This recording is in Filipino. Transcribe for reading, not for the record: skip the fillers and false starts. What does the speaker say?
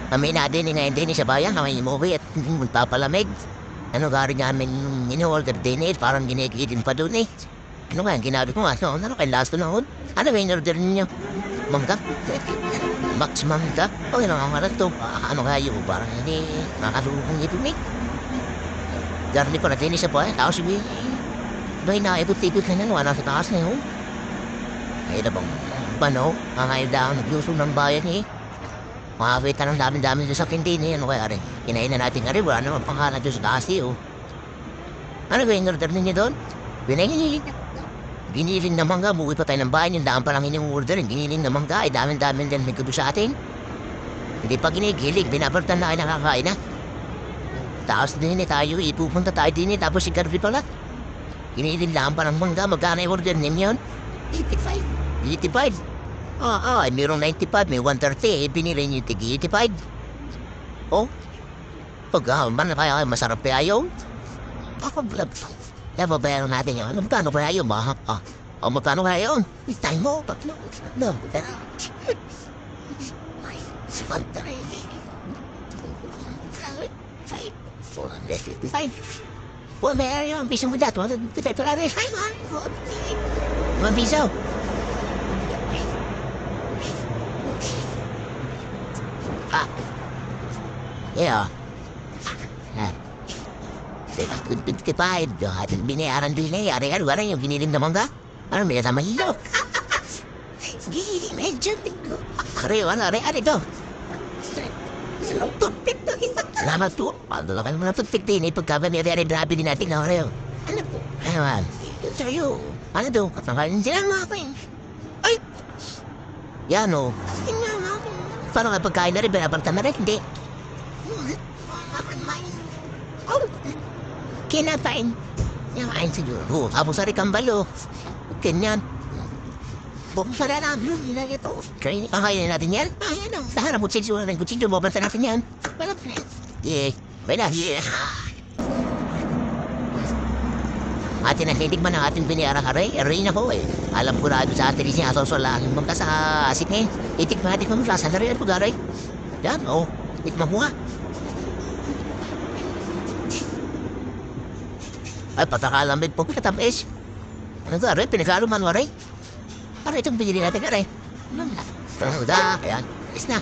Kami natin ngayon din sa bayan, kami umuwi at magpapalamig. Ano gari namin in-order din parang ginigitin pa doon eh. Ano nga, ginabi ko nga, ano kayo last na hod? Ano ba in-order ninyo? Mangga? Max mangga? O yun ang mga to. Ano nga yun, parang hindi nakasulong ipimig. Garni ko na din sa bayan, tapos sabi, bay na ipot-ipot na yan, wala sa taas na yun. Ay na bang, bano, ang ayaw daw nagluso ng bayan eh. Makakita ng dami-dami sa kintin eh, ano kaya rin? Kinain na natin nga rin, wala naman pangalan doon sa taas eh, oh. Ano ba yung order ninyo doon? Giniling. Giniling na mangga, buwi pa tayo ng bayan, yung daan pa lang in-order, giniling na mangga, ay dami-dami din may gusto sa atin. Hindi pa ginigilig, binabaltan na kayo nakakain na. Tapos din eh tayo, ipupunta tayo din eh, tapos si Garfi pala. Giniling lang pa ng mangga, magkano yung order ninyo? 85. 85? Ay mayroong 95, may 130, eh, pinili niyo yung tigi 85. Oh, pag man kaya masarap kaya yun? Ako, babayaran natin yun. Magkano kaya yun, ba? Magkano kaya yun? Itay mo, tatlo. No, pero... Sipantay. 455. Well, may yun, piso mo dato. Ito lang rin. 1 piso. Yeah. Tipid, at binayaran din na yari ano yung giniling naman ka? Ano may kasama hilo? Gini, medyo tingko. Are ito. Toothpick to kita. Salamat po. Paano ka naman ang toothpick din eh, pagkaba niya rin grabe din natin na rin. Ano po? Ano man? Sa'yo. Ano to? Katangkalin sila nga ako eh. Ay! Yan o. Paano ka pagkain na rin, binabalta na rin? Hindi. Kinapain. Kinapain siguro. Tapos ari kambalo. Ganyan. Bukos na namin. Yan ito. Kakainin natin yan? Yan o. Nahanap mo siguro ng kutsilyo. Bubanta natin yan. Yeah. Wala. Yeah. Atin ang hilig man ang ating biniarang aray. Aray na ko eh. Alam ko na sa atin siya. Sosolangin mo ka sa asik eh. Itikman mo sa aray at pag-aray. Yan o. Itikman mo nga. Ay, patakalamig po katamis. Ano ka, Aray? Pinagkalo man, Aray? Aray, itong binili natin, Aray. Ano na? Ayan, is na.